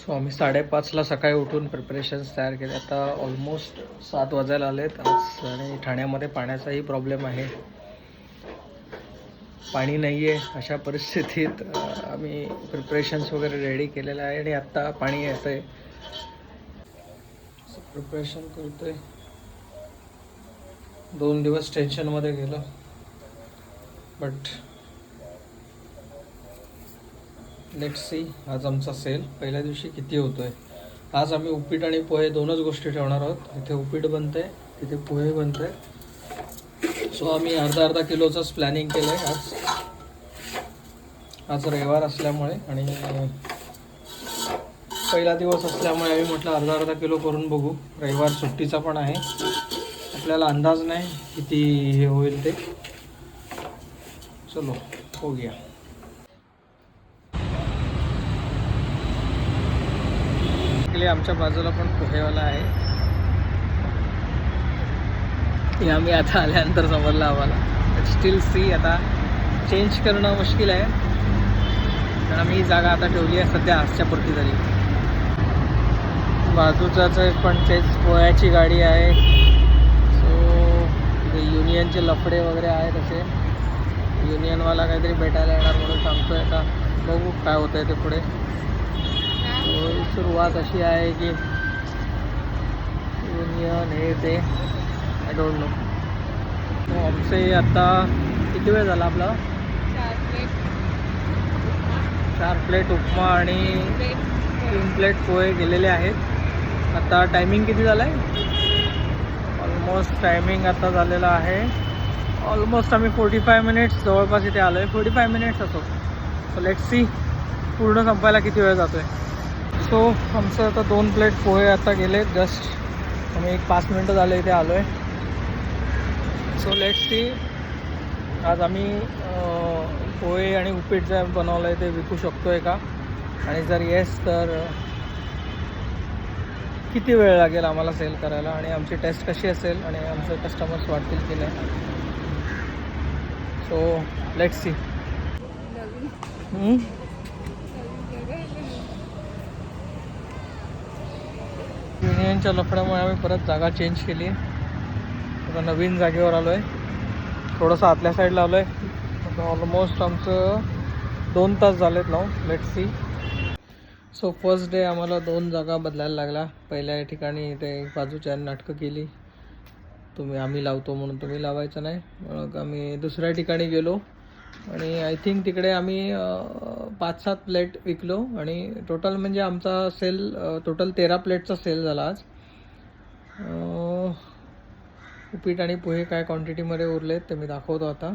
So आम्ही 5:30ला सकाळी उठून प्रिपरेशन्स तयार केले. आता ऑलमोस्ट 7 वाजायला आलेत आज आणि ठाण्यामध्ये पाण्याचाही प्रॉब्लेम आहे. पाणी नाही आहे अशा परिस्थितीत आम्ही प्रिपरेशन्स वगैरे रेडी केलेलं आहे आणि आत्ता पाणी येतं आहे. प्रिपरेशन करतो आहे. 2 दिवस टेन्शनमध्ये गेलं बट लेट्स सी. आज आमचा सेल पहिल्या दिवशी किती होतोय. आज आम्ही उपीट आणि पोहे दोनच गोष्टी ठेवणार आहोत. इथे उपीट बनतंय, तिथे पोहे बनतंय. सो आम्ही अर्धा किलोचंच प्लॅनिंग केलं आहे आज रविवार असल्यामुळे आणि पहिला दिवस असल्यामुळे आम्ही म्हटलं अर्धा किलो करून बघू. रविवार सुट्टीचा पण आहे, आपल्याला अंदाज नाही किती हे होईल ते. चलो हो गया. आमच्या बाजूला पण पोहेवाला आहे. हे आम्ही आता आल्यानंतर समजलं आम्हाला. स्टील सी आता चेंज करणं मुश्किल आहे कारण आम्ही ही जागा आता ठेवली आहे सध्या आजच्या पुरती तरी. बाजूचाच पण तेच पोह्याची गाडी आहे. सो युनियनचे लफडे वगैरे आहेत असे. युनियनवाला काहीतरी भेटायला येणार म्हणून सांगतोय. आता बघू काय होतं आहे ते पुढे. सुरुवात अशी आहे की युनियन हे ते आय डोंट नो. आमचे आता किती वेळ झाला आपला? 4 प्लेट उपमा आणि 3 प्लेट पोहे गेलेले आहेत. आता टायमिंग किती झालं आहे? ऑलमोस्ट टायमिंग आता झालेला आहे ऑलमोस्ट आम्ही 45 मिनिट्स जवळपास इथे आलो आहे. 45 मिनिट्स असो. सो लेट्स सी पूर्ण संपायला किती वेळ जातो आहे. सो आमचं आता 2 प्लेट पोहे आता गेले. जस्ट आम्ही 5 मिनटं झाले इथे आलो आहे. सो लेट्स सी आज आम्ही पोहे आणि उपीट जे बनवलं आहे ते विकू शकतो आहे का, आणि जर येस तर किती वेळ लागेल आम्हाला सेल करायला, आणि आमची टेस्ट कशी असेल आणि आमचे कस्टमर्स वाटतील की नाही. So let's see. युनियनच्या लफड्यामुळे आम्ही परत जागा चेंज केली. आता नवीन जागेवर आलो आहे. थोडंसं आतल्या साईडला आलो आहे. आता ऑलमोस्ट आमचं 2 तास झालेत ना. Let's see. So first day आम्हाला 2 जागा बदलायला लागला. पहिल्या ठिकाणी ते बाजूच्या नाटकं केली, आम्ही लावतो म्हणून तुम्ही लावायचं नाही. मग आम्ही दुसऱ्या ठिकाणी गेलो आणि आय थिंक तिकडे आम्ही 5-7 प्लेट विकलो आणि टोटल म्हणजे आमचा सेल टोटल 13 प्लेटचा सेल झाला आज. उपीट आणि पोहे काय क्वांटिटीमध्ये उरलेत ते मी दाखवतो आता.